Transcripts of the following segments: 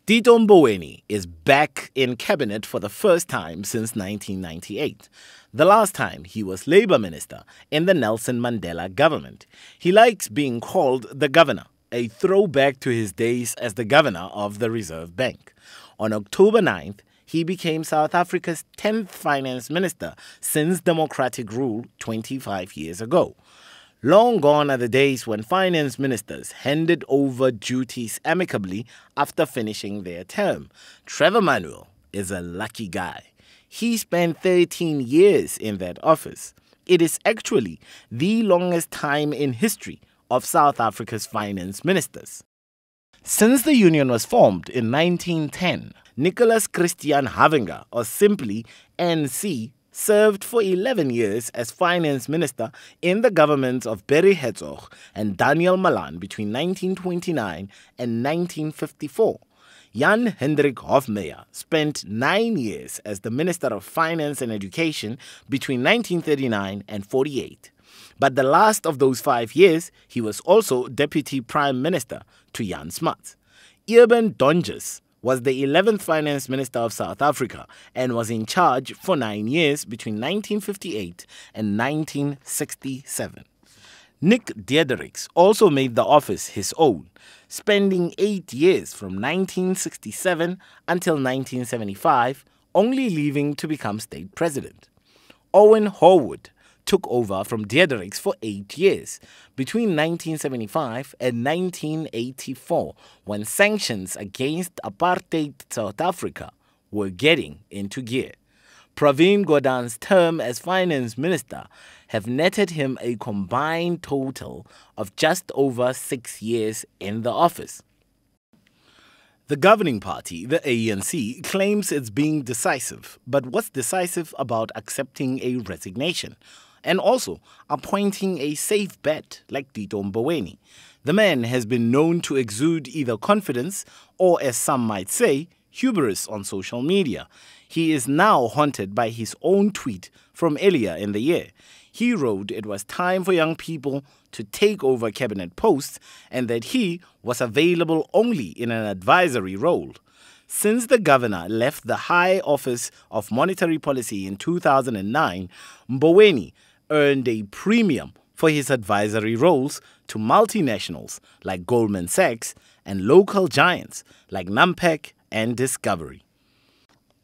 Tito Mboweni is back in cabinet for the first time since 1998. The last time he was Labour Minister in the Nelson Mandela government. He likes being called the governor, a throwback to his days as the governor of the Reserve Bank. On October 9th, he became South Africa's 10th finance minister since democratic rule 25 years ago. Long gone are the days when finance ministers handed over duties amicably after finishing their term. Trevor Manuel is a lucky guy. He spent 13 years in that office. It is actually the longest time in history of South Africa's finance ministers. Since the union was formed in 1910, Nicholas Christian Havenga, or simply NC, served for 11 years as finance minister in the governments of Barry Hertzog and Daniel Malan between 1929 and 1954. Jan Hendrik Hofmeyer spent 9 years as the Minister of Finance and Education between 1939 and 48. But the last of those 5 years, he was also Deputy Prime Minister to Jan Smuts. Eben Donges was the 11th Finance Minister of South Africa and was in charge for 9 years between 1958 and 1967. Nick Diedericks also made the office his own, spending 8 years from 1967 until 1975, only leaving to become state president. Owen Horwood took over from Diedericks for 8 years, between 1975 and 1984, when sanctions against apartheid South Africa were getting into gear. Pravin Gordhan's term as finance minister have netted him a combined total of just over 6 years in the office. The governing party, the ANC, claims it's being decisive. But what's decisive about accepting a resignation? And also appointing a safe bet like Tito Mboweni. The man has been known to exude either confidence or, as some might say, hubris on social media. He is now haunted by his own tweet from earlier in the year. He wrote it was time for young people to take over cabinet posts and that he was available only in an advisory role. Since the governor left the high office of monetary policy in 2009, Mboweni earned a premium for his advisory roles to multinationals like Goldman Sachs and local giants like Nampek and Discovery.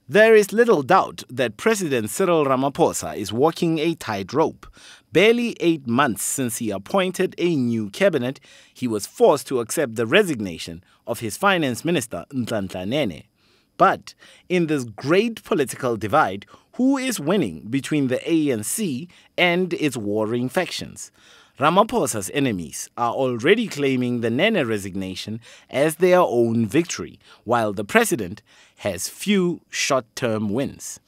There is little doubt that President Cyril Ramaphosa is walking a tightrope. Barely 8 months since he appointed a new cabinet, he was forced to accept the resignation of his finance minister, Letlhatlha Nene. But in this great political divide, who is winning between the ANC and its warring factions? Ramaphosa's enemies are already claiming the Nene resignation as their own victory, while the president has few short-term wins.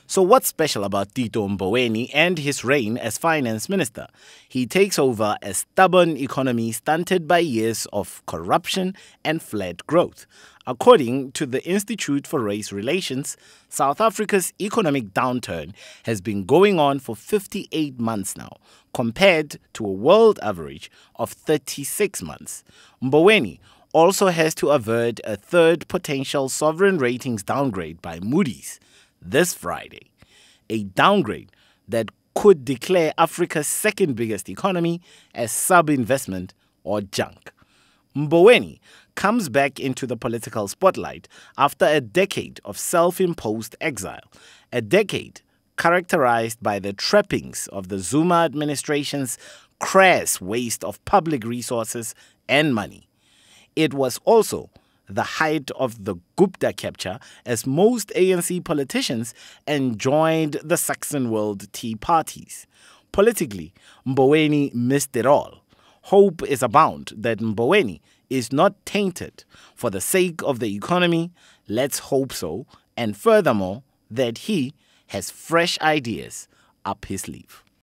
So what's special about Tito Mboweni and his reign as finance minister? He takes over a stubborn economy stunted by years of corruption and flat growth. According to the Institute for Race Relations, South Africa's economic downturn has been going on for 58 months now, compared to a world average of 36 months. Mboweni also has to avert a third potential sovereign ratings downgrade by Moody's this Friday, a downgrade that could declare Africa's second biggest economy as sub-investment or junk. Mboweni comes back into the political spotlight after a decade of self-imposed exile, a decade characterized by the trappings of the Zuma administration's crass waste of public resources and money. It was also the height of the Gupta capture as most ANC politicians enjoined the Saxon World Tea parties. Politically, Mboweni missed it all. Hope is abound that Mboweni is not tainted. For the sake of the economy, let's hope so, and furthermore, that he has fresh ideas up his sleeve.